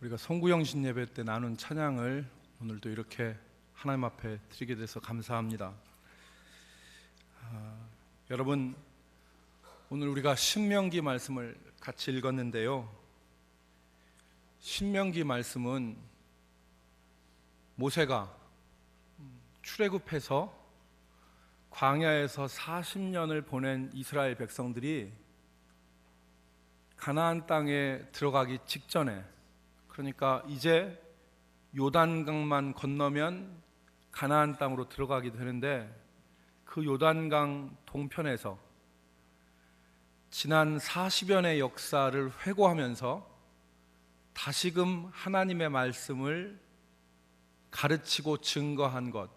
우리가 성구영신 예배 때 나눈 찬양을 오늘도 이렇게 하나님 앞에 드리게 돼서 감사합니다. 여러분, 오늘 우리가 신명기 말씀을 같이 읽었는데요, 신명기 말씀은 모세가 출애굽해서 광야에서 40년을 보낸 이스라엘 백성들이 가나안 땅에 들어가기 직전에, 그러니까 이제 요단강만 건너면 가나안 땅으로 들어가게 되는데, 그 요단강 동편에서 지난 40여 년의 역사를 회고하면서 다시금 하나님의 말씀을 가르치고 증거한 것,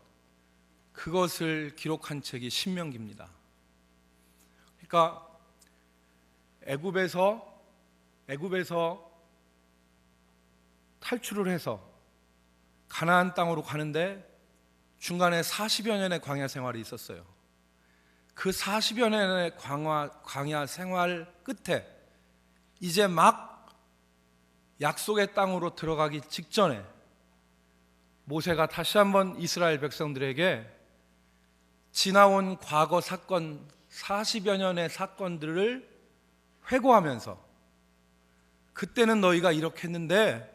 그것을 기록한 책이 신명기입니다. 그러니까 애굽에서 탈출을 해서 가나안 땅으로 가는데 중간에 40여 년의 광야 생활이 있었어요. 그 40여 년의 광야 생활 끝에 이제 막 약속의 땅으로 들어가기 직전에 모세가 다시 한번 이스라엘 백성들에게 지나온 과거 사건, 40여 년의 사건들을 회고하면서, 그때는 너희가 이렇게 했는데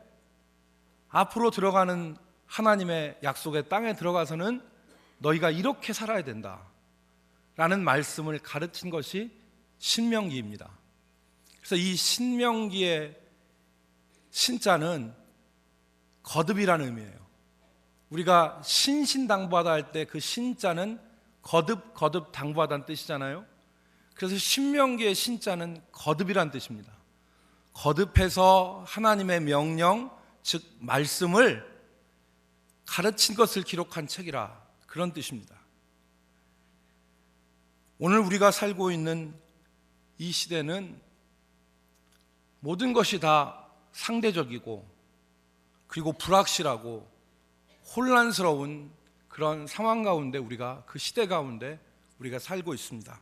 앞으로 들어가는 하나님의 약속의 땅에 들어가서는 너희가 이렇게 살아야 된다 라는 말씀을 가르친 것이 신명기입니다. 그래서 이 신명기의 신자는 거듭이라는 의미예요. 우리가 신신당부하다 할 때 그 신자는 거듭 당부하다는 뜻이잖아요. 그래서 신명기의 신자는 거듭이라는 뜻입니다. 거듭해서 하나님의 명령, 즉 말씀을 가르친 것을 기록한 책이라, 그런 뜻입니다. 오늘 우리가 살고 있는 이 시대는 모든 것이 다 상대적이고 그리고 불확실하고 혼란스러운 그런 상황 가운데, 우리가 그 시대 가운데 우리가 살고 있습니다.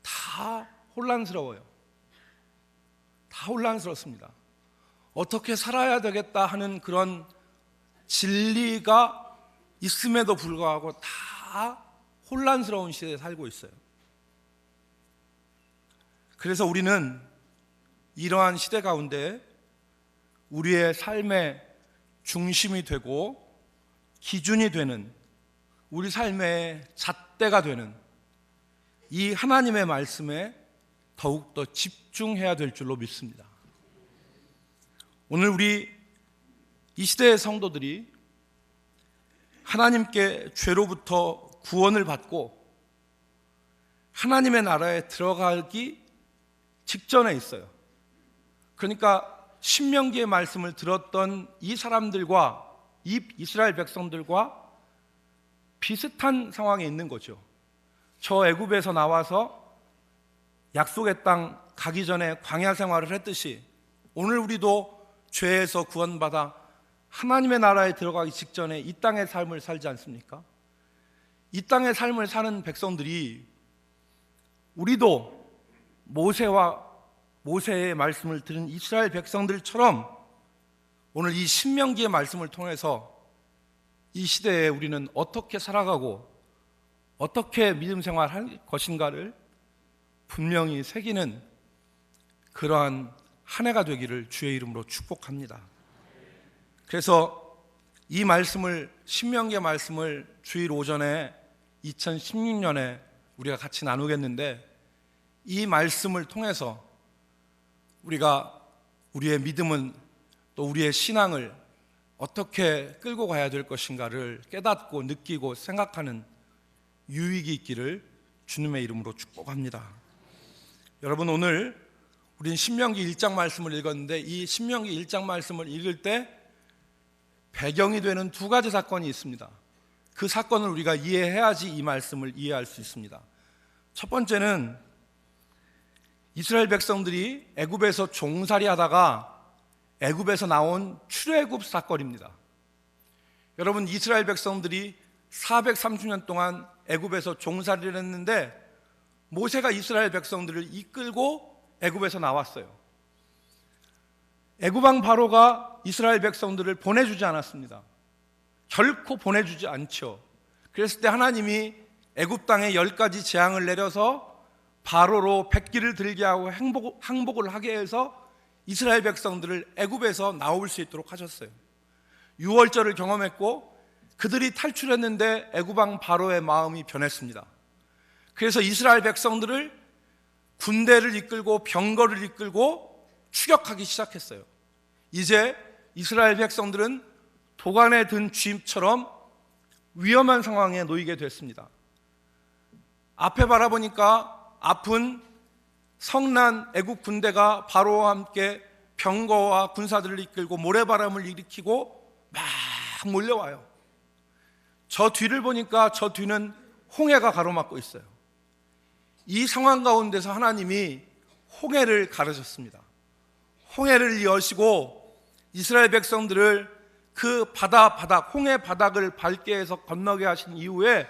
다 혼란스러워요. 다 혼란스럽습니다. 어떻게 살아야 되겠다 하는 그런 진리가 있음에도 불구하고 다 혼란스러운 시대에 살고 있어요. 그래서 우리는 이러한 시대 가운데 우리의 삶의 중심이 되고 기준이 되는, 우리 삶의 잣대가 되는 이 하나님의 말씀에 더욱더 집중해야 될 줄로 믿습니다. 오늘 우리 이 시대의 성도들이 하나님께 죄로부터 구원을 받고 하나님의 나라에 들어가기 직전에 있어요. 그러니까 신명기의 말씀을 들었던 이 사람들과, 이 이스라엘 백성들과 비슷한 상황에 있는 거죠. 저 애굽에서 나와서 약속의 땅 가기 전에 광야 생활을 했듯이 오늘 우리도 죄에서 구원받아 하나님의 나라에 들어가기 직전에 이 땅의 삶을 살지 않습니까? 이 땅의 삶을 사는 백성들이, 우리도 모세의 말씀을 들은 이스라엘 백성들처럼 오늘 이 신명기의 말씀을 통해서 이 시대에 우리는 어떻게 살아가고 어떻게 믿음 생활할 것인가를 분명히 새기는 그러한 한 해가 되기를 주의 이름으로 축복합니다. 그래서 이 말씀을, 신명기의 말씀을 주일 오전에 2016년에 우리가 같이 나누겠는데, 이 말씀을 통해서 우리가 우리의 믿음은, 또 우리의 신앙을 어떻게 끌고 가야 될 것인가를 깨닫고 느끼고 생각하는 유익이 있기를 주님의 이름으로 축복합니다. 여러분, 오늘 우리는 신명기 1장 말씀을 읽었는데, 이 신명기 1장 말씀을 읽을 때 배경이 되는 두 가지 사건이 있습니다. 그 사건을 우리가 이해해야지 이 말씀을 이해할 수 있습니다. 첫 번째는 이스라엘 백성들이 애굽에서 종살이 하다가 애굽에서 나온 출애굽 사건입니다. 여러분, 이스라엘 백성들이 430년 동안 애굽에서 종살이를 했는데 모세가 이스라엘 백성들을 이끌고 애굽에서 나왔어요. 애굽 왕 바로가 이스라엘 백성들을 보내주지 않았습니다. 결코 보내주지 않죠. 그랬을 때 하나님이 애굽 땅에 10가지 재앙을 내려서 바로로 백기를 들게 하고 항복을 하게 해서 이스라엘 백성들을 애굽에서 나올 수 있도록 하셨어요. 유월절을 경험했고 그들이 탈출했는데 애굽 왕 바로의 마음이 변했습니다. 그래서 이스라엘 백성들을 군대를 이끌고 병거를 이끌고 추격하기 시작했어요. 이제 이스라엘 백성들은 도간에 든 쥐처럼 위험한 상황에 놓이게 됐습니다. 앞에 바라보니까 아픈 성난 애국 군대가 바로와 함께 병거와 군사들을 이끌고 모래바람을 일으키고 막 몰려와요. 저 뒤를 보니까 저 뒤는 홍해가 가로막고 있어요. 이 상황 가운데서 하나님이 홍해를 가르셨습니다. 홍해를 여시고 이스라엘 백성들을 그 바닥 홍해 바닥을 밟게 해서 건너게 하신 이후에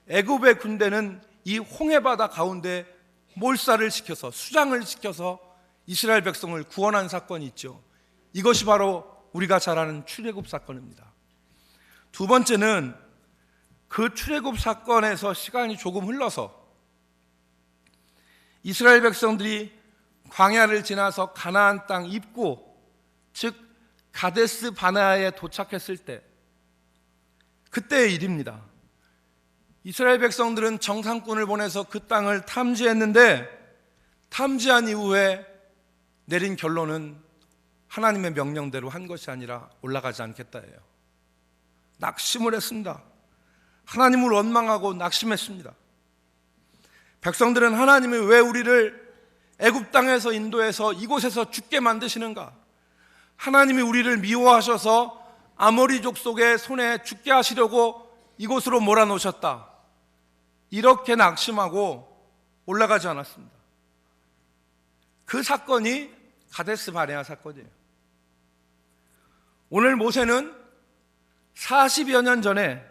애굽의 군대는 이 홍해 바다 가운데 몰살을 시켜서 수장을 시켜서 이스라엘 백성을 구원한 사건이 있죠. 이것이 바로 우리가 잘 아는 출애굽 사건입니다. 두 번째는 그 출애굽 사건에서 시간이 조금 흘러서 이스라엘 백성들이 광야를 지나서 가나안 땅 입구, 즉 가데스 바네아에 도착했을 때, 그때의 일입니다. 이스라엘 백성들은 정상군을 보내서 그 땅을 탐지했는데 탐지한 이후에 내린 결론은 하나님의 명령대로 한 것이 아니라 올라가지 않겠다예요. 낙심을 했습니다. 하나님을 원망하고 낙심했습니다. 백성들은 하나님이 왜 우리를 애굽 땅에서 인도해서 이곳에서 죽게 만드시는가? 하나님이 우리를 미워하셔서 아모리족 속의 손에 죽게 하시려고 이곳으로 몰아놓으셨다. 이렇게 낙심하고 올라가지 않았습니다. 그 사건이 가데스 바네아 사건이에요. 오늘 모세는 40여 년 전에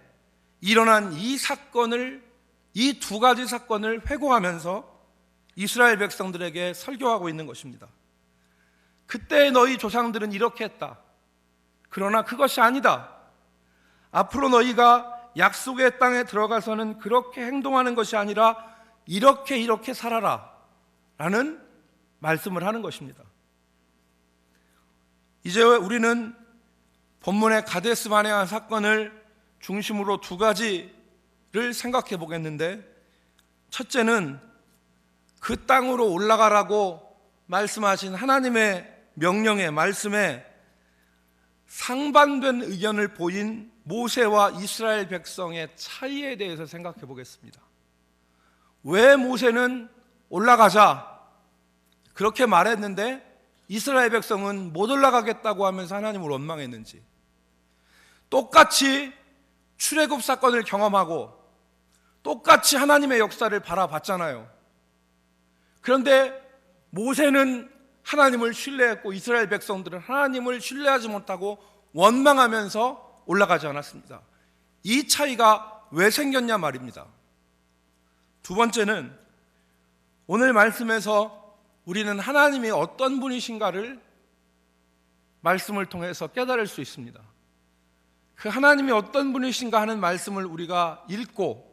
일어난 이 사건을, 이 두 가지 사건을 회고하면서 이스라엘 백성들에게 설교하고 있는 것입니다. 그때 너희 조상들은 이렇게 했다. 그러나 그것이 아니다. 앞으로 너희가 약속의 땅에 들어가서는 그렇게 행동하는 것이 아니라 이렇게 살아라 라는 말씀을 하는 것입니다. 이제 우리는 본문의 가데스 바네아 사건을 중심으로 두 가지를 생각해 보겠는데, 첫째는 그 땅으로 올라가라고 말씀하신 하나님의 명령의 말씀에 상반된 의견을 보인 모세와 이스라엘 백성의 차이에 대해서 생각해 보겠습니다. 왜 모세는 올라가자 그렇게 말했는데 이스라엘 백성은 못 올라가겠다고 하면서 하나님을 원망했는지, 똑같이 출애굽 사건을 경험하고 똑같이 하나님의 역사를 바라봤잖아요. 그런데 모세는 하나님을 신뢰했고 이스라엘 백성들은 하나님을 신뢰하지 못하고 원망하면서 올라가지 않았습니다. 이 차이가 왜 생겼냐 말입니다. 두 번째는 오늘 말씀에서 우리는 하나님이 어떤 분이신가를 말씀을 통해서 깨달을 수 있습니다. 그 하나님이 어떤 분이신가 하는 말씀을 우리가 읽고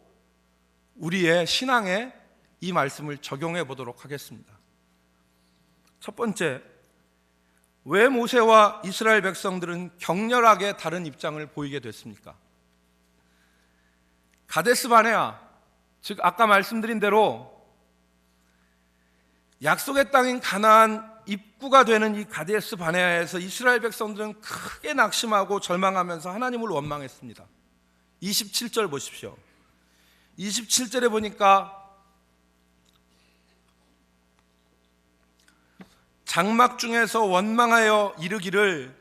우리의 신앙에 이 말씀을 적용해 보도록 하겠습니다. 첫 번째, 왜 모세와 이스라엘 백성들은 격렬하게 다른 입장을 보이게 됐습니까? 가데스 바네아, 즉 아까 말씀드린 대로 약속의 땅인 가나안 입구가 되는 이 가데스 바네아에서 이스라엘 백성들은 크게 낙심하고 절망하면서 하나님을 원망했습니다. 27절 보십시오. 27절에 보니까 장막 중에서 원망하여 이르기를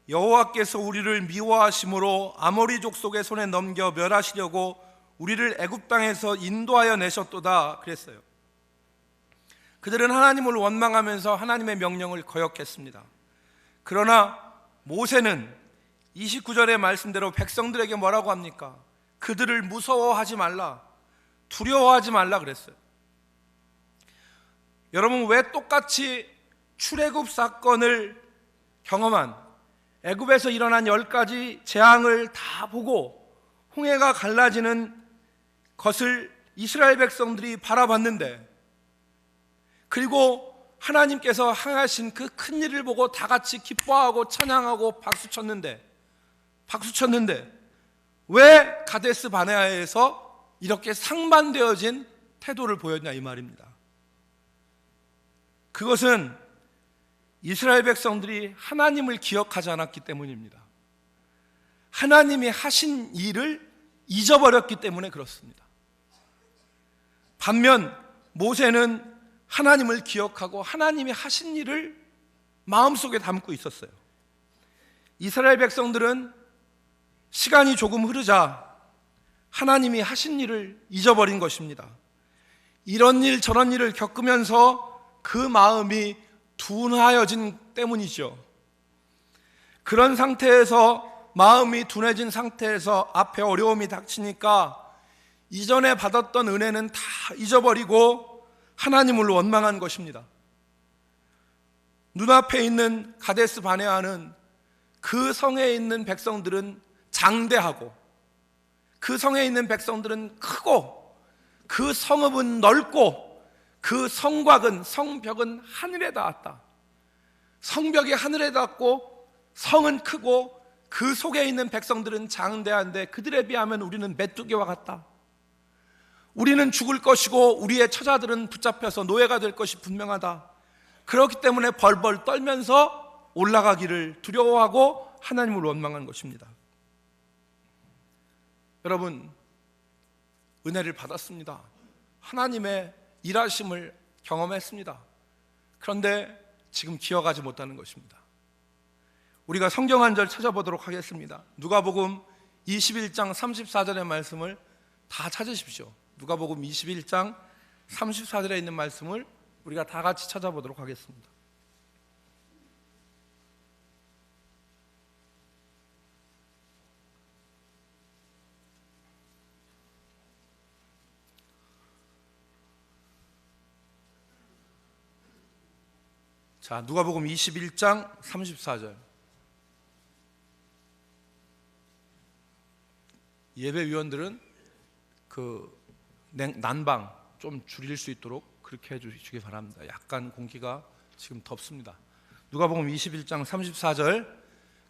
여호와께서 우리를 미워하심으로 아모리 족속의 손에 넘겨 멸하시려고 우리를 애굽 땅에서 인도하여 내셨도다 그랬어요. 그들은 하나님을 원망하면서 하나님의 명령을 거역했습니다. 그러나 모세는 29절의 말씀대로 백성들에게 뭐라고 합니까? 그들을 무서워하지 말라, 두려워하지 말라 그랬어요. 여러분, 왜 똑같이 출애굽 사건을 경험한 애굽에서 일어난 10가지 재앙을 다 보고 홍해가 갈라지는 것을 이스라엘 백성들이 바라봤는데, 그리고 하나님께서 행하신 그 큰 일을 보고 다 같이 기뻐하고 찬양하고 박수쳤는데 왜 가데스 바네아에서 이렇게 상반되어진 태도를 보였냐 이 말입니다. 그것은 이스라엘 백성들이 하나님을 기억하지 않았기 때문입니다. 하나님이 하신 일을 잊어버렸기 때문에 그렇습니다. 반면 모세는 하나님을 기억하고 하나님이 하신 일을 마음속에 담고 있었어요. 이스라엘 백성들은 시간이 조금 흐르자 하나님이 하신 일을 잊어버린 것입니다. 이런 일 저런 일을 겪으면서 그 마음이 둔하여진 때문이죠. 그런 상태에서, 마음이 둔해진 상태에서 앞에 어려움이 닥치니까 이전에 받았던 은혜는 다 잊어버리고 하나님을 원망한 것입니다. 눈앞에 있는 가데스 바네아는 그 성에 있는 백성들은 장대하고, 그 성에 있는 백성들은 크고, 그 성읍은 넓고, 그 성곽은, 성벽은 하늘에 닿았다. 성벽이 하늘에 닿고 성은 크고 그 속에 있는 백성들은 장대한데 그들에 비하면 우리는 메뚜기와 같다. 우리는 죽을 것이고 우리의 처자들은 붙잡혀서 노예가 될 것이 분명하다. 그렇기 때문에 벌벌 떨면서 올라가기를 두려워하고 하나님을 원망한 것입니다. 여러분, 은혜를 받았습니다. 하나님의 일하심을 경험했습니다. 그런데 지금 기억하지 못하는 것입니다. 우리가 성경 한 절 찾아보도록 하겠습니다. 누가복음 21장 34절의 말씀을 다 찾으십시오. 누가복음 21장 34절에 있는 말씀을 우리가 다 같이 찾아보도록 하겠습니다. 자, 누가복음 21장 34절. 예배위원들은 그 난방 좀 줄일 수 있도록 그렇게 해주시기 바랍니다. 약간 공기가 지금 덥습니다. 누가복음 21장 34절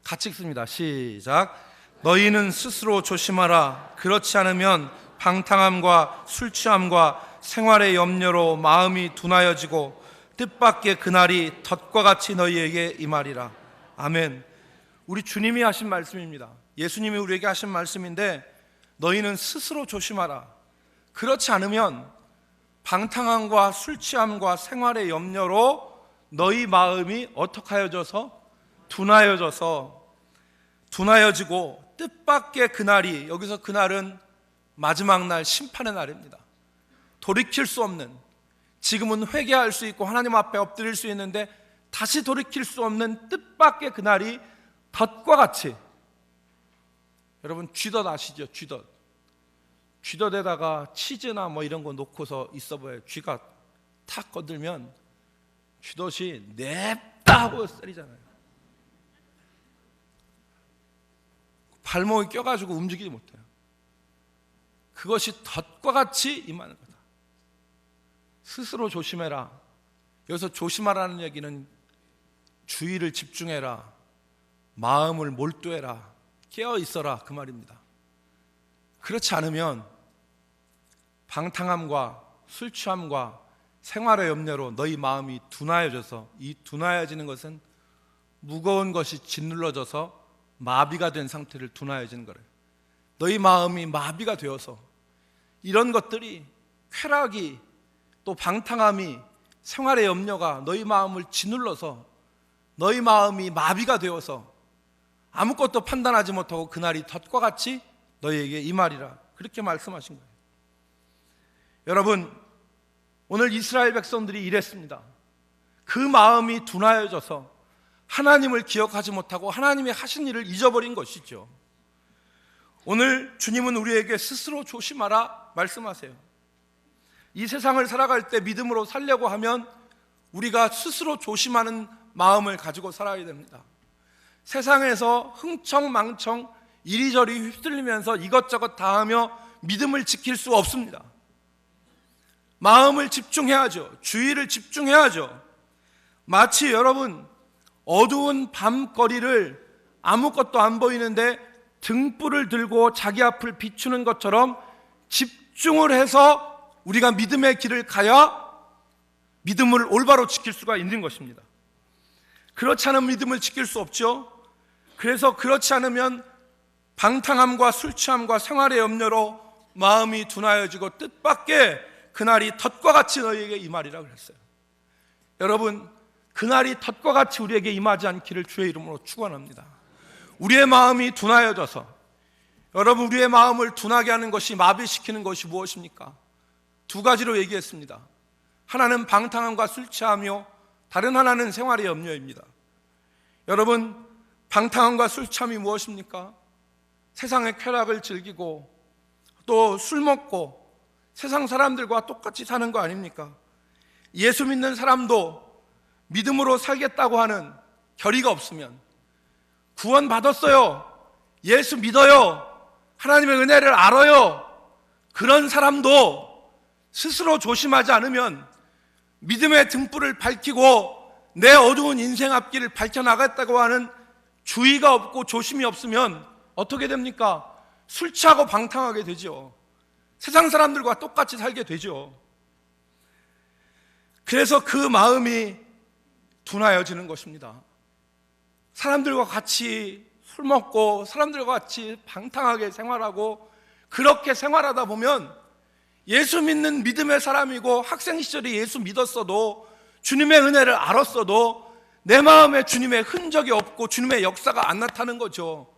같이 읽습니다. 시작. 너희는 스스로 조심하라. 그렇지 않으면 방탕함과 술 취함과 생활의 염려로 마음이 둔하여지고 뜻밖의 그날이 덫과 같이 너희에게 임하리라. 아멘. 우리 주님이 하신 말씀입니다. 예수님이 우리에게 하신 말씀인데, 너희는 스스로 조심하라. 그렇지 않으면 방탕함과 술 취함과 생활의 염려로 너희 마음이 어떻게 하여져서 둔하여지고 뜻밖의 그날이, 여기서 그날은 마지막 날 심판의 날입니다. 돌이킬 수 없는, 지금은 회개할 수 있고 하나님 앞에 엎드릴 수 있는데 다시 돌이킬 수 없는 뜻밖의 그날이 덫과 같이, 여러분 쥐덫 아시죠? 쥐덫에다가 치즈나 뭐 이런 거 놓고서 있어봐요. 쥐가 탁 건들면 쥐덫이 냅다 하고 때리잖아요. 발목이 껴가지고 움직이지 못해요. 그것이 덫과 같이 임하는 거다. 스스로 조심해라. 여기서 조심하라는 얘기는 주의를 집중해라, 마음을 몰두해라, 깨어 있어라 그 말입니다. 그렇지 않으면 방탕함과 술 취함과 생활의 염려로 너희 마음이 둔하여져서, 이 둔하여지는 것은 무거운 것이 짓눌러져서 마비가 된 상태를 둔하여지는 거래요. 너희 마음이 마비가 되어서 이런 것들이, 쾌락이, 또 방탕함이, 생활의 염려가 너희 마음을 짓눌러서 너희 마음이 마비가 되어서 아무것도 판단하지 못하고 그날이 덫과 같이 너희에게 임하리라. 그렇게 말씀하신 거예요. 여러분, 오늘 이스라엘 백성들이 이랬습니다. 그 마음이 둔하여져서 하나님을 기억하지 못하고 하나님이 하신 일을 잊어버린 것이죠. 오늘 주님은 우리에게 스스로 조심하라 말씀하세요. 이 세상을 살아갈 때 믿음으로 살려고 하면 우리가 스스로 조심하는 마음을 가지고 살아야 됩니다. 세상에서 흥청망청 이리저리 휩쓸리면서 이것저것 다 하며 믿음을 지킬 수 없습니다. 마음을 집중해야죠. 주의를 집중해야죠. 마치 여러분 어두운 밤거리를 아무것도 안 보이는데 등불을 들고 자기 앞을 비추는 것처럼 집중을 해서 우리가 믿음의 길을 가야 믿음을 올바로 지킬 수가 있는 것입니다. 그렇지 않으면 믿음을 지킬 수 없죠. 그래서 그렇지 않으면 방탕함과 술취함과 생활의 염려로 마음이 둔하여지고 뜻밖의 그날이 덫과 같이 너희에게 임하리라 그랬어요. 여러분, 그날이 덫과 같이 우리에게 임하지 않기를 주의 이름으로 축원합니다. 우리의 마음이 둔하여져서, 여러분, 우리의 마음을 둔하게 하는 것이, 마비시키는 것이 무엇입니까? 두 가지로 얘기했습니다. 하나는 방탕함과 술취하며 다른 하나는 생활의 염려입니다. 여러분, 방탕함과 술취함이 무엇입니까? 세상의 쾌락을 즐기고 또 술 먹고 세상 사람들과 똑같이 사는 거 아닙니까? 예수 믿는 사람도 믿음으로 살겠다고 하는 결의가 없으면, 구원 받았어요, 예수 믿어요, 하나님의 은혜를 알아요, 그런 사람도 스스로 조심하지 않으면, 믿음의 등불을 밝히고 내 어두운 인생 앞길을 밝혀나갔다고 하는 주의가 없고 조심이 없으면 어떻게 됩니까? 술 취하고 방탕하게 되죠. 세상 사람들과 똑같이 살게 되죠. 그래서 그 마음이 둔하여지는 것입니다. 사람들과 같이 술 먹고 사람들과 같이 방탕하게 생활하고, 그렇게 생활하다 보면 예수 믿는 믿음의 사람이고 학생 시절에 예수 믿었어도 주님의 은혜를 알았어도 내 마음에 주님의 흔적이 없고 주님의 역사가 안 나타나는 거죠.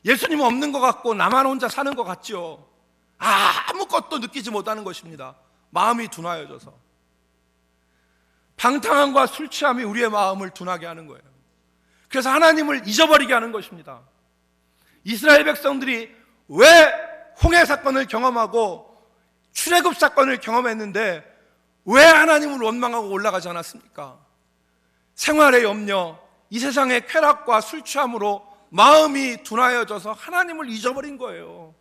예수님 없는 것 같고 나만 혼자 사는 것 같죠. 아무것도 느끼지 못하는 것입니다. 마음이 둔하여져서. 방탕함과 술취함이 우리의 마음을 둔하게 하는 거예요. 그래서 하나님을 잊어버리게 하는 것입니다. 이스라엘 백성들이 왜 홍해 사건을 경험하고 출애굽 사건을 경험했는데 왜 하나님을 원망하고 올라가지 않았습니까? 생활의 염려, 이 세상의 쾌락과 술 취함으로 마음이 둔하여져서 하나님을 잊어버린 거예요.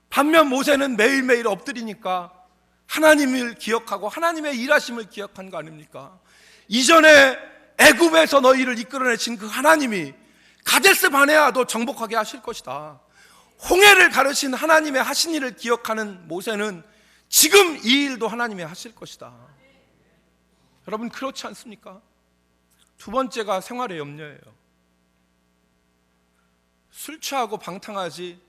반면 모세는 매일매일 엎드리니까 하나님을 기억하고 하나님의 일하심을 기억한 거 아닙니까? 이전에 애굽에서 너희를 이끌어내신 그 하나님이 가데스 바네아도 정복하게 하실 것이다. 홍해를 가르신 하나님의 하신 일을 기억하는 모세는 지금 이 일도 하나님이 하실 것이다. 여러분, 그렇지 않습니까? 두 번째가 생활의 염려예요. 술 취하고 방탕하지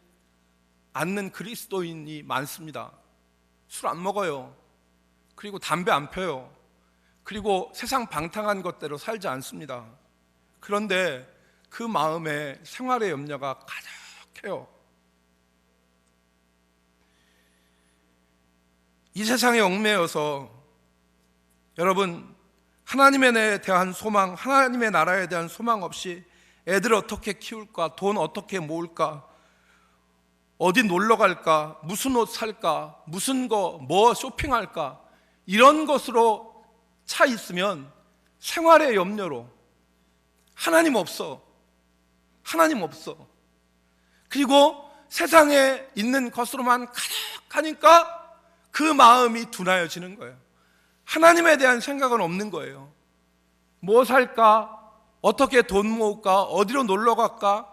않는 그리스도인이 많습니다. 술 안 먹어요. 그리고 담배 안 펴요. 그리고 세상 방탕한 것대로 살지 않습니다. 그런데 그 마음에 생활의 염려가 가득해요. 이 세상에 얽매여서 여러분, 하나님에 대한 소망, 하나님의 나라에 대한 소망 없이 애들 어떻게 키울까, 돈 어떻게 모을까, 어디 놀러 갈까, 무슨 옷 살까, 무슨 뭐 쇼핑할까, 이런 것으로 차 있으면 생활의 염려로 하나님 없어. 그리고 세상에 있는 것으로만 가득하니까 그 마음이 둔하여지는 거예요. 하나님에 대한 생각은 없는 거예요. 뭐 살까? 어떻게 돈 모을까? 어디로 놀러 갈까?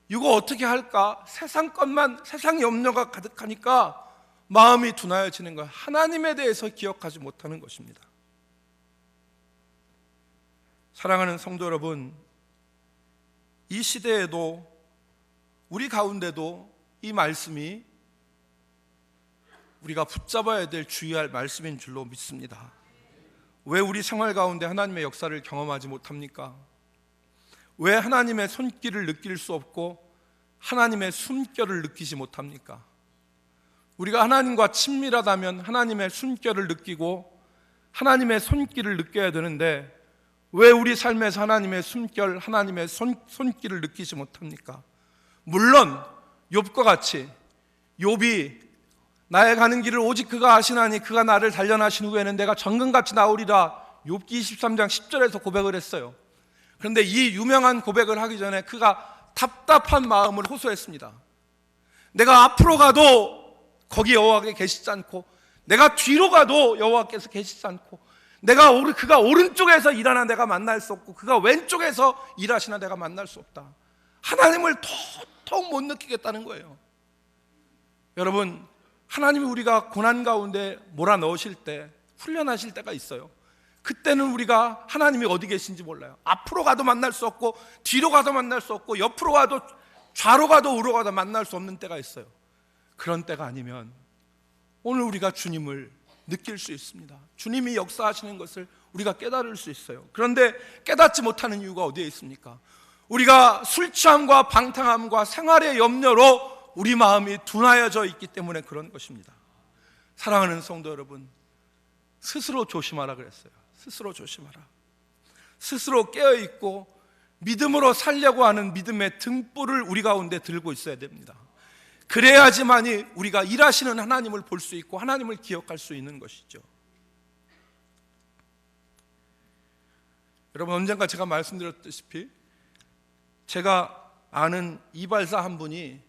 이거 어떻게 할까? 세상 것만, 세상 염려가 가득하니까 마음이 둔하여지는 거예요. 하나님에 대해서 기억하지 못하는 것입니다. 사랑하는 성도 여러분, 이 시대에도 우리 가운데도 이 말씀이 우리가 붙잡아야 될 주의할 말씀인 줄로 믿습니다. 왜 우리 생활 가운데 하나님의 역사를 경험하지 못합니까? 왜 하나님의 손길을 느낄 수 없고 하나님의 숨결을 느끼지 못합니까? 우리가 하나님과 친밀하다면 하나님의 숨결을 느끼고 하나님의 손길을 느껴야 되는데 왜 우리 삶에서 하나님의 숨결, 하나님의 손길을 느끼지 못합니까? 물론 욥과 같이 욥이 나의 가는 길을 오직 그가 아시나니 그가 나를 단련하신 후에는 내가 정금같이 나오리라, 욥기 23장 10절에서 고백을 했어요. 그런데 이 유명한 고백을 하기 전에 그가 답답한 마음을 호소했습니다. 내가 앞으로 가도 거기 여호와께 계시지 않고, 내가 뒤로 가도 여호와께서 계시지 않고, 그가 오른쪽에서 일하나 내가 만날 수 없고, 그가 왼쪽에서 일하시나 내가 만날 수 없다. 하나님을 도통 못 느끼겠다는 거예요. 여러분, 하나님이 우리가 고난 가운데 몰아넣으실 때, 훈련하실 때가 있어요. 그때는 우리가 하나님이 어디 계신지 몰라요. 앞으로 가도 만날 수 없고, 뒤로 가도 만날 수 없고, 옆으로 가도, 좌로 가도 우로 가도 만날 수 없는 때가 있어요. 그런 때가 아니면 오늘 우리가 주님을 느낄 수 있습니다. 주님이 역사하시는 것을 우리가 깨달을 수 있어요. 그런데 깨닫지 못하는 이유가 어디에 있습니까? 우리가 술 취함과 방탕함과 생활의 염려로 우리 마음이 둔하여져 있기 때문에 그런 것입니다. 사랑하는 성도 여러분, 스스로 조심하라 그랬어요. 스스로 조심하라. 스스로 깨어있고 믿음으로 살려고 하는 믿음의 등불을 우리 가운데 들고 있어야 됩니다. 그래야지만이 우리가 일하시는 하나님을 볼 수 있고 하나님을 기억할 수 있는 것이죠. 여러분, 언젠가 제가 말씀드렸다시피 제가 아는 이발사 한 분이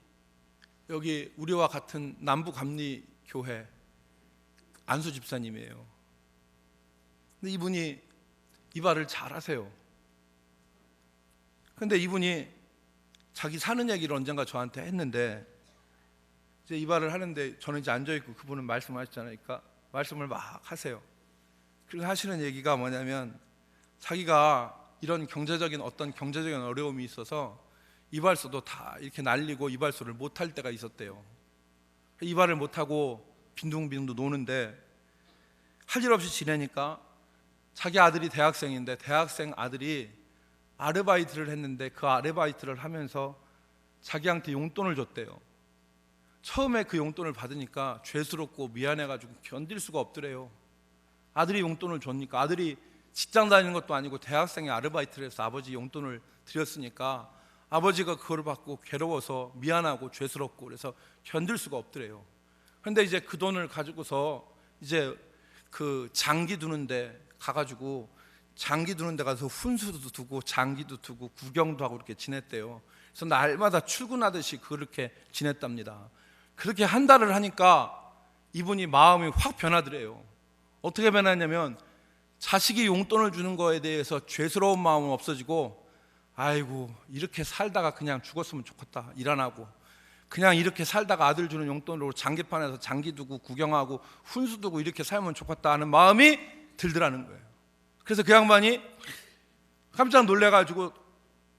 여기 우리와 같은 남부감리교회 안수 집사님이에요. 근데 이분이 이발을 잘하세요. 근데 이분이 자기 사는 얘기를 언젠가 저한테 했는데, 이제 이발을 하는데 저는 이제 앉아있고 그분은 말씀하시잖아요. 말씀을 막 하세요. 그리고 하시는 얘기가 뭐냐면, 자기가 이런 어떤 경제적인 어려움이 있어서 이발소도 다 이렇게 날리고 이발소를 못할 때가 있었대요. 이발을 못하고 빈둥빈둥 노는데 할 일 없이 지내니까 자기 아들이 대학생인데 대학생 아들이 아르바이트를 했는데 그 아르바이트를 하면서 자기한테 용돈을 줬대요. 처음에 그 용돈을 받으니까 죄스럽고 미안해가지고 견딜 수가 없더래요. 아들이 용돈을 줬니까, 아들이 직장 다니는 것도 아니고 대학생이 아르바이트를 해서 아버지 용돈을 드렸으니까 아버지가 그걸 받고 괴로워서 미안하고 죄스럽고 그래서 견딜 수가 없더래요. 그런데 이제 그 돈을 가지고서 이제 그 장기 두는데 가가지고, 장기 두는 데 가서 훈수도 두고 장기도 두고 구경도 하고 이렇게 지냈대요. 그래서 날마다 출근하듯이 그렇게 지냈답니다. 그렇게 한 달을 하니까 이분이 마음이 확 변하더래요. 어떻게 변했냐면, 자식이 용돈을 주는 거에 대해서 죄스러운 마음은 없어지고, 아이고 이렇게 살다가 그냥 죽었으면 좋겠다, 일 안 하고 그냥 이렇게 살다가 아들 주는 용돈으로 장기판에서 장기 두고 구경하고 훈수 두고 이렇게 살면 좋겠다 하는 마음이 들더라는 거예요. 그래서 그 양반이 깜짝 놀래가지고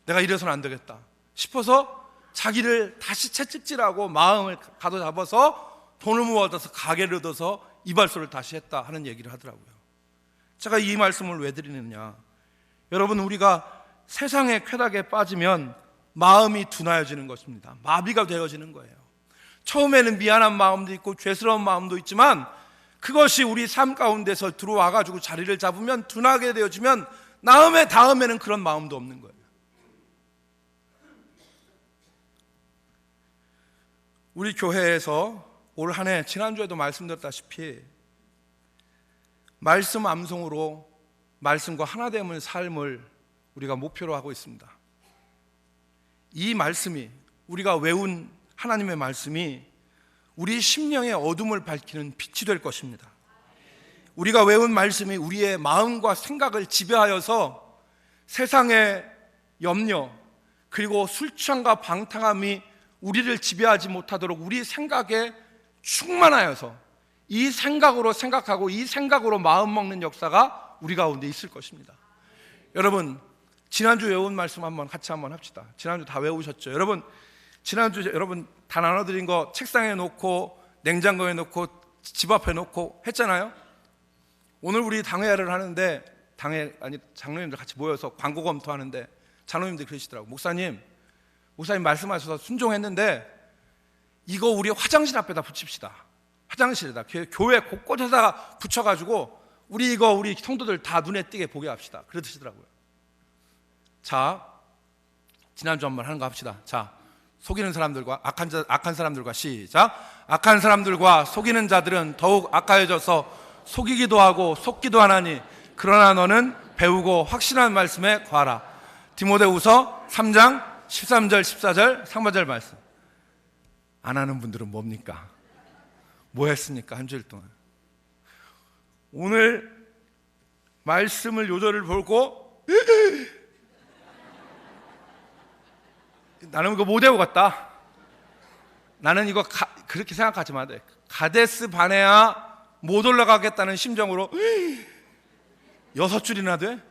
내가 이래서는 안 되겠다 싶어서 자기를 다시 채찍질하고 마음을 가둬잡아서 돈을 모아서 가게를 얻어서 이발소를 다시 했다 하는 얘기를 하더라고요. 제가 이 말씀을 왜 드리느냐, 여러분, 우리가 세상의 쾌락에 빠지면 마음이 둔하여지는 것입니다. 마비가 되어지는 거예요. 처음에는 미안한 마음도 있고 죄스러운 마음도 있지만 그것이 우리 삶 가운데서 들어와가지고 자리를 잡으면, 둔하게 되어지면 다음에는 그런 마음도 없는 거예요. 우리 교회에서 올 한 해, 지난주에도 말씀드렸다시피 말씀 암송으로 말씀과 하나 되는 삶을 우리가 목표로 하고 있습니다. 이 말씀이, 우리가 외운 하나님의 말씀이 우리 심령의 어둠을 밝히는 빛이 될 것입니다. 우리가 외운 말씀이 우리의 마음과 생각을 지배하여서 세상의 염려 그리고 술 취함과 방탕함이 우리를 지배하지 못하도록 우리 생각에 충만하여서 이 생각으로 생각하고 이 생각으로 마음 먹는 역사가 우리 가운데 있을 것입니다. 여러분, 지난주 외운 말씀 같이 한번 합시다. 지난주 다 외우셨죠? 여러분, 지난주 여러분 다 나눠드린 거 책상에 놓고 냉장고에 놓고 집 앞에 놓고 했잖아요. 오늘 우리 당회를 하는데 장로님들 같이 모여서 광고 검토하는데 장로님들이 그러시더라고요. 목사님 말씀하셔서 순종했는데 이거 우리 화장실 앞에다 붙입시다. 화장실에다, 교회 곳곳에다가 붙여가지고 우리 성도들 다 눈에 띄게 보게 합시다. 그러시더라고요. 자, 지난주 한번 하는 거 합시다. 자, 속이는 사람들과 악한 사람들과 시작. 악한 사람들과 속이는 자들은 더욱 악하여져서 속이기도 하고 속기도 하나니, 그러나 너는 배우고 확신한 말씀에 거하라. 디모데후서 3장 13절 14절 상반절 말씀. 안 하는 분들은 뭡니까? 뭐 했습니까? 한 주일 동안. 오늘 말씀을 요절을 보고 나는 이거 못 외우겠다. 나는 이거 그렇게 생각하지 마. 가데스 바네아 못 올라가겠다는 심정으로 6줄이나 돼?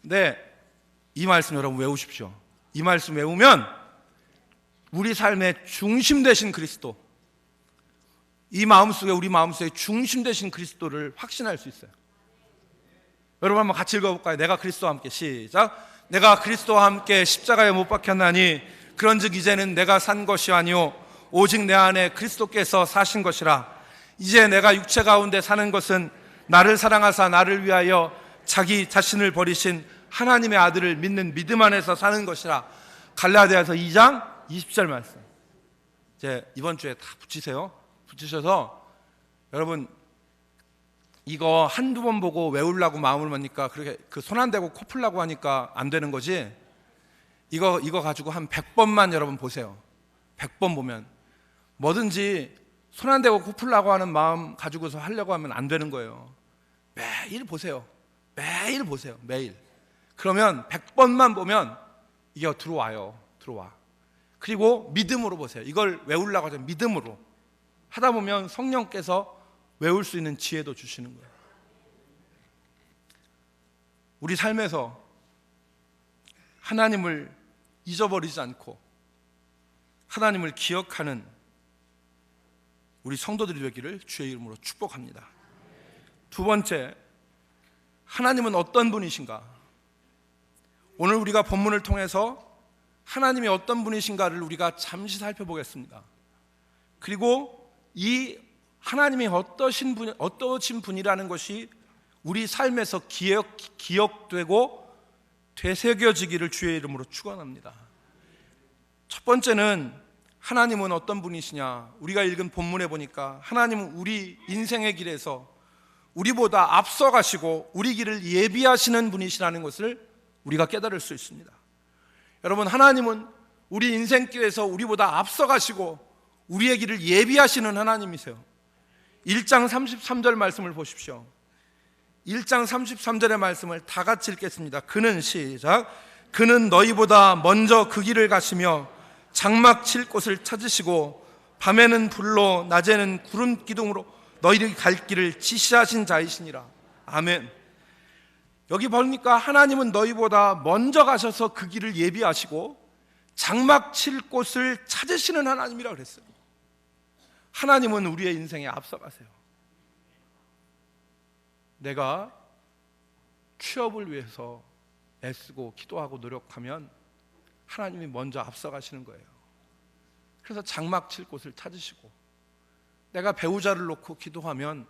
네, 이 말씀 여러분 외우십시오. 이 말씀 외우면 우리 삶의 중심 되신 그리스도, 이 마음속에, 우리 마음속에 중심 되신 그리스도를 확신할 수 있어요. 여러분 한번 같이 읽어볼까요? 내가 그리스도와 함께, 시작. 내가 그리스도와 함께 십자가에 못 박혔나니 그런즉 이제는 내가 산 것이 아니오 오직 내 안에 그리스도께서 사신 것이라. 이제 내가 육체 가운데 사는 것은 나를 사랑하사 나를 위하여 자기 자신을 버리신 하나님의 아들을 믿는 믿음 안에서 사는 것이라. 갈라디아서 2장 20절 말씀. 이제 이번 주에 다 붙이세요. 붙이셔서 여러분 이거 한두 번 보고 외우려고 마음을 먹으니까 그렇게 그 손 안 대고 코 풀라고 하니까 안 되는 거지. 이거 가지고 한 100번만 여러분 보세요. 100번 보면 뭐든지 손 안 대고 코 풀라고 하는 마음 가지고서 하려고 하면 안 되는 거예요. 매일 보세요. 매일 보세요. 매일. 그러면 100번만 보면 이게 들어와요. 들어와. 그리고 믿음으로 보세요. 이걸 외우려고 하죠. 믿음으로 하다 보면 성령께서 외울 수 있는 지혜도 주시는 거예요. 우리 삶에서 하나님을 잊어버리지 않고 하나님을 기억하는 우리 성도들이 되기를 주의 이름으로 축복합니다. 두 번째, 하나님은 어떤 분이신가? 오늘 우리가 본문을 통해서 하나님이 어떤 분이신가를 우리가 잠시 살펴보겠습니다. 그리고 이 하나님이 어떠신 분이라는 것이 우리 삶에서 기억되고 되새겨지기를 주의 이름으로 축원합니다. 첫 번째는 하나님은 어떤 분이시냐? 우리가 읽은 본문에 보니까 하나님은 우리 인생의 길에서 우리보다 앞서가시고 우리 길을 예비하시는 분이시라는 것을 우리가 깨달을 수 있습니다. 여러분, 하나님은 우리 인생길에서 우리보다 앞서가시고 우리의 길을 예비하시는 하나님이세요. 1장 33절 말씀을 보십시오. 1장 33절의 말씀을 다 같이 읽겠습니다. 그는, 시작. 그는 너희보다 먼저 그 길을 가시며 장막 칠 곳을 찾으시고 밤에는 불로 낮에는 구름 기둥으로 너희를 갈 길을 지시하신 자이시니라. 아멘. 여기 보니까 하나님은 너희보다 먼저 가셔서 그 길을 예비하시고 장막 칠 곳을 찾으시는 하나님이라 그랬어요. 하나님은 우리의 인생에 앞서가세요. 내가 취업을 위해서 애쓰고 기도하고 노력하면 하나님이 먼저 앞서가시는 거예요. 그래서 장막 칠 곳을 찾으시고, 내가 배우자를 놓고 기도하면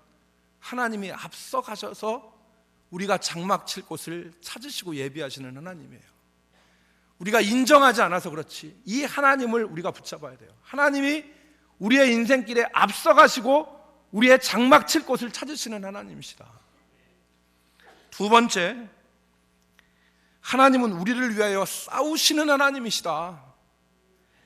하나님이 앞서가셔서 우리가 장막 칠 곳을 찾으시고 예비하시는 하나님이에요. 우리가 인정하지 않아서 그렇지 이 하나님을 우리가 붙잡아야 돼요. 하나님이 우리의 인생길에 앞서가시고 우리의 장막 칠 곳을 찾으시는 하나님이시다. 두 번째, 하나님은 우리를 위하여 싸우시는 하나님이시다.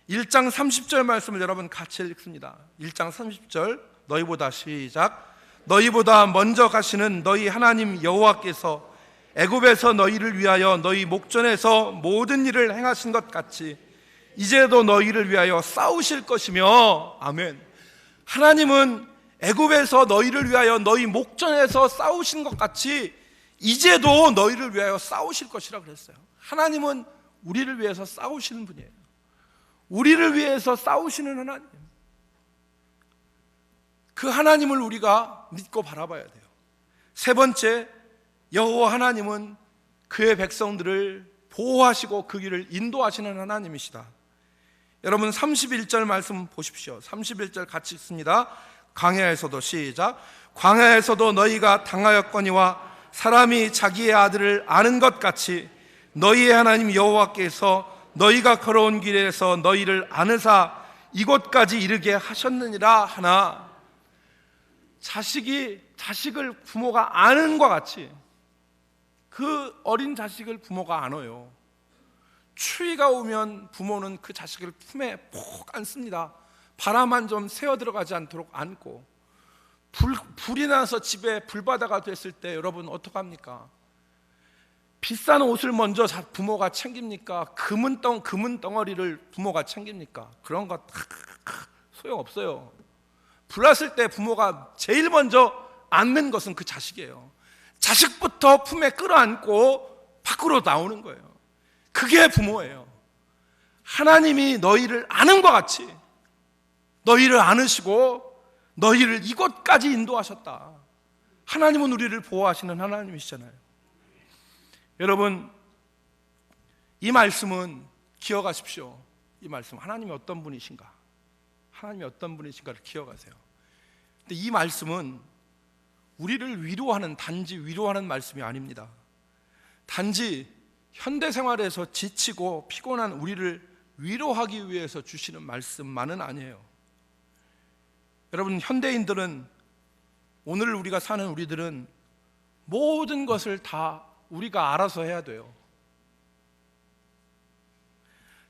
1장 30절 말씀을 여러분 같이 읽습니다. 1장 30절 너희보다, 시작. 너희보다 먼저 가시는 너희 하나님 여호와께서 애굽에서 너희를 위하여 너희 목전에서 모든 일을 행하신 것 같이 이제도 너희를 위하여 싸우실 것이며. 아멘. 하나님은 애굽에서 너희를 위하여 너희 목전에서 싸우신 것 같이 이제도 너희를 위하여 싸우실 것이라 그랬어요. 하나님은 우리를 위해서 싸우시는 분이에요. 우리를 위해서 싸우시는 하나님, 그 하나님을 우리가 믿고 바라봐야 돼요. 세 번째, 여호와 하나님은 그의 백성들을 보호하시고 그 길을 인도하시는 하나님이시다. 여러분 31절 말씀 보십시오. 31절 같이 읽습니다. 광야에서도, 시작. 광야에서도 너희가 당하였거니와 사람이 자기의 아들을 아는 것 같이 너희의 하나님 여호와께서 너희가 걸어온 길에서 너희를 아느사 이곳까지 이르게 하셨느니라 하나. 자식이 자식을 부모가 아는 것 같이 그 어린 자식을 부모가 안아요. 추위가 오면 부모는 그 자식을 품에 푹 안습니다. 바람 좀 새어 들어가지 않도록 안고, 불이 나서 집에 불바다가 됐을 때 여러분 어떡합니까? 비싼 옷을 먼저 부모가 챙깁니까? 금은 덩어리를 부모가 챙깁니까? 그런 거 소용없어요. 불 났을 때 부모가 제일 먼저 안는 것은 그 자식이에요. 자식부터 품에 끌어안고 밖으로 나오는 거예요. 그게 부모예요. 하나님이 너희를 아는 것 같이 너희를 안으시고 너희를 이곳까지 인도하셨다. 하나님은 우리를 보호하시는 하나님이시잖아요. 여러분, 이 말씀은 기억하십시오. 이 말씀, 하나님이 어떤 분이신가, 하나님이 어떤 분이신가를 기억하세요. 근데 이 말씀은 우리를 위로하는, 단지 위로하는 말씀이 아닙니다. 단지 현대생활에서 지치고 피곤한 우리를 위로하기 위해서 주시는 말씀만은 아니에요. 여러분, 현대인들은, 오늘 우리가 사는 우리들은 모든 것을 다 우리가 알아서 해야 돼요.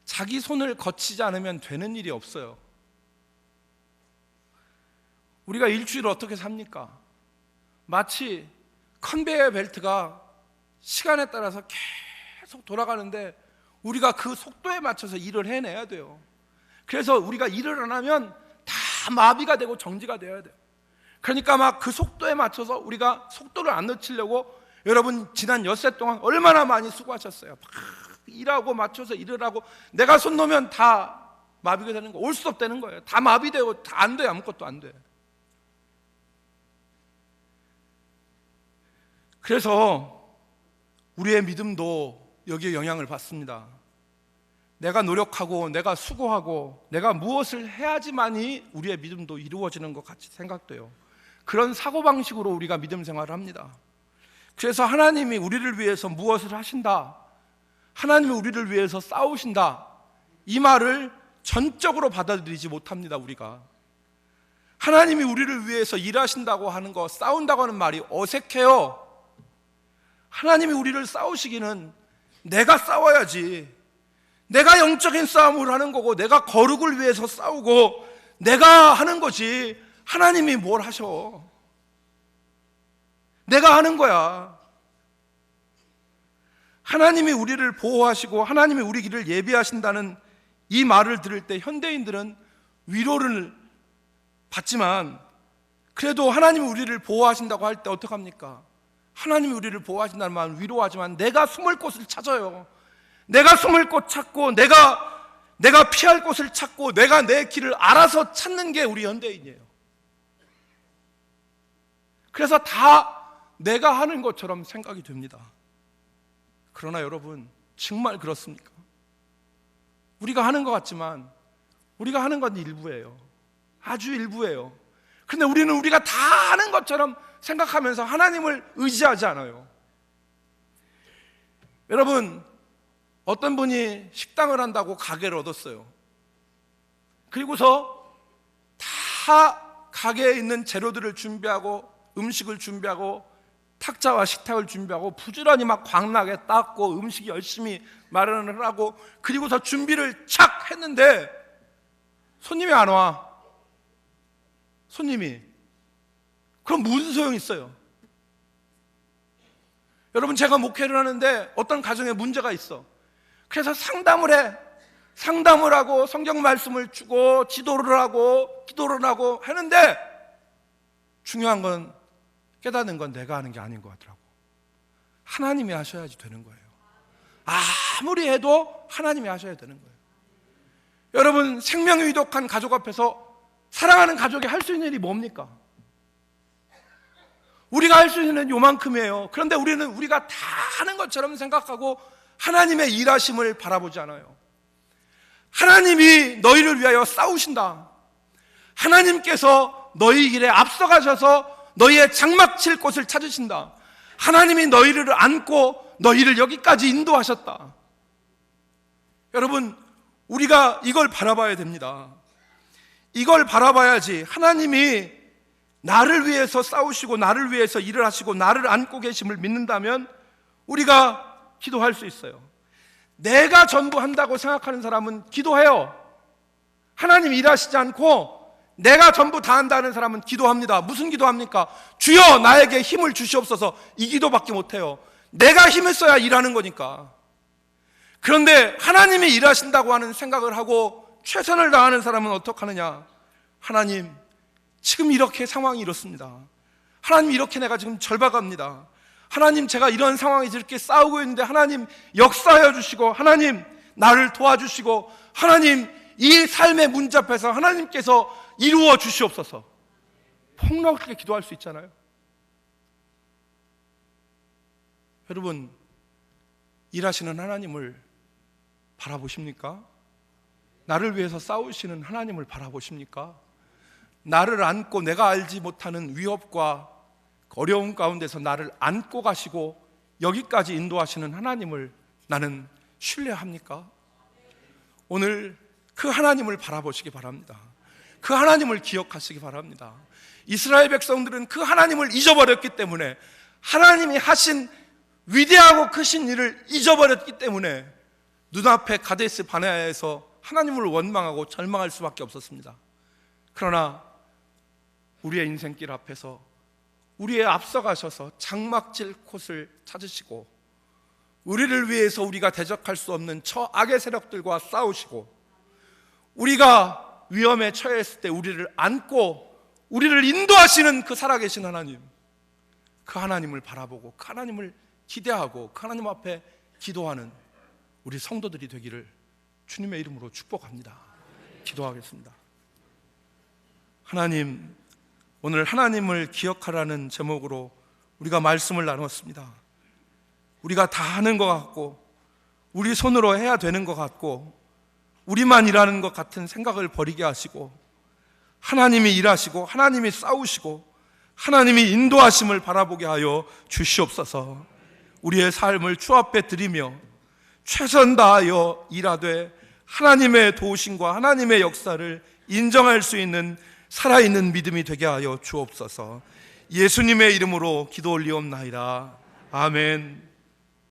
자기 손을 거치지 않으면 되는 일이 없어요. 우리가 일주일 어떻게 삽니까? 마치 컨베이어 벨트가 시간에 따라서 계속 돌아가는데 우리가 그 속도에 맞춰서 일을 해내야 돼요. 그래서 우리가 일을 안 하면 다 마비가 되고 정지가 되어야 돼요. 그러니까 막 그 속도에 맞춰서 우리가 속도를 안 놓치려고, 여러분 지난 엿새 동안 얼마나 많이 수고하셨어요. 막 일하고 맞춰서 일을 하고, 내가 손 놓으면 다 마비가 되는 거, 올 수 없다는 거예요. 다 마비되고 다 안 돼요. 아무것도 안 돼. 그래서 우리의 믿음도 여기에 영향을 받습니다. 내가 노력하고 내가 수고하고 내가 무엇을 해야지만이 우리의 믿음도 이루어지는 것 같이 생각돼요. 그런 사고방식으로 우리가 믿음 생활을 합니다. 그래서 하나님이 우리를 위해서 무엇을 하신다, 하나님이 우리를 위해서 싸우신다, 이 말을 전적으로 받아들이지 못합니다. 우리가 하나님이 우리를 위해서 일하신다고 하는 거, 싸운다고 하는 말이 어색해요. 하나님이 우리를 싸우시기는 내가 싸워야지, 내가 영적인 싸움을 하는 거고, 내가 거룩을 위해서 싸우고 내가 하는 거지, 하나님이 뭘 하셔. 내가 하는 거야. 하나님이 우리를 보호하시고 하나님이 우리 길을 예비하신다는 이 말을 들을 때 현대인들은 위로를 받지만, 그래도 하나님이 우리를 보호하신다고 할 때 어떡합니까? 하나님이 우리를 보호하신다는 말은 위로하지만 내가 숨을 곳을 찾아요. 내가 숨을 곳 찾고 내가 피할 곳을 찾고 내가 내 길을 알아서 찾는 게 우리 현대인이에요. 그래서 다 내가 하는 것처럼 생각이 됩니다. 그러나 여러분, 정말 그렇습니까? 우리가 하는 것 같지만 우리가 하는 건 일부예요. 아주 일부예요. 근데 우리는 우리가 다 하는 것처럼 생각하면서 하나님을 의지하지 않아요. 여러분, 어떤 분이 식당을 한다고 가게를 얻었어요. 그리고서 다 가게에 있는 재료들을 준비하고 음식을 준비하고 탁자와 식탁을 준비하고 부지런히 막 광나게 닦고 음식 열심히 마련을 하고, 그리고서 준비를 착 했는데 손님이 안 와. 손님이. 그럼 무슨 소용이 있어요? 여러분, 제가 목회를 하는데 어떤 가정에 문제가 있어. 그래서 상담을 해. 상담을 하고 성경 말씀을 주고 지도를 하고 기도를 하고 하는데, 중요한 건, 깨닫는 건 내가 하는 게 아닌 것 같더라고. 하나님이 하셔야지 되는 거예요. 아무리 해도 하나님이 하셔야 되는 거예요. 여러분, 생명이 위독한 가족 앞에서 사랑하는 가족이 할 수 있는 일이 뭡니까? 우리가 할 수 있는 요만큼이에요. 그런데 우리는 우리가 다 하는 것처럼 생각하고 하나님의 일하심을 바라보지 않아요. 하나님이 너희를 위하여 싸우신다. 하나님께서 너희 길에 앞서가셔서 너희의 장막 칠 곳을 찾으신다. 하나님이 너희를 안고 너희를 여기까지 인도하셨다. 여러분, 우리가 이걸 바라봐야 됩니다. 이걸 바라봐야지 하나님이 나를 위해서 싸우시고 나를 위해서 일을 하시고 나를 안고 계심을 믿는다면 우리가 기도할 수 있어요. 내가 전부 한다고 생각하는 사람은 기도해요. 하나님이 일하시지 않고 내가 전부 다 한다는 사람은 기도합니다. 무슨 기도합니까? 주여 나에게 힘을 주시옵소서. 이 기도밖에 못해요. 내가 힘을 써야 일하는 거니까. 그런데 하나님이 일하신다고 하는 생각을 하고 최선을 다하는 사람은 어떻게 하느냐? 하나님, 지금 이렇게 상황이 이렇습니다. 하나님, 이렇게 내가 지금 절박합니다. 하나님, 제가 이런 상황에서 이렇게 싸우고 있는데 하나님 역사하여 주시고, 하나님 나를 도와주시고, 하나님 이 삶의 문제 앞에서 하나님께서 이루어 주시옵소서. 폭넓게 기도할 수 있잖아요. 여러분, 일하시는 하나님을 바라보십니까? 나를 위해서 싸우시는 하나님을 바라보십니까? 나를 안고 내가 알지 못하는 위협과 어려움 가운데서 나를 안고 가시고 여기까지 인도하시는 하나님을 나는 신뢰합니까? 오늘 그 하나님을 바라보시기 바랍니다. 그 하나님을 기억하시기 바랍니다. 이스라엘 백성들은 그 하나님을 잊어버렸기 때문에, 하나님이 하신 위대하고 크신 일을 잊어버렸기 때문에 눈앞에 가데스 바네아에서 하나님을 원망하고 절망할 수밖에 없었습니다. 그러나 우리의 인생길 앞에서 우리의 앞서가셔서 장막질 곳을 찾으시고, 우리를 위해서 우리가 대적할 수 없는 저 악의 세력들과 싸우시고, 우리가 위험에 처했을 때 우리를 안고 우리를 인도하시는 그 살아계신 하나님, 그 하나님을 바라보고 그 하나님을 기대하고 그 하나님 앞에 기도하는 우리 성도들이 되기를 주님의 이름으로 축복합니다. 기도하겠습니다. 하나님, 오늘 하나님을 기억하라는 제목으로 우리가 말씀을 나눴습니다. 우리가 다 하는 것 같고 우리 손으로 해야 되는 것 같고 우리만 일하는 것 같은 생각을 버리게 하시고, 하나님이 일하시고 하나님이 싸우시고 하나님이 인도하심을 바라보게 하여 주시옵소서. 우리의 삶을 주 앞에 드리며 최선 다하여 일하되 하나님의 도우심과 하나님의 역사를 인정할 수 있는 살아있는 믿음이 되게 하여 주옵소서. 예수님의 이름으로 기도 올리옵나이다. 아멘.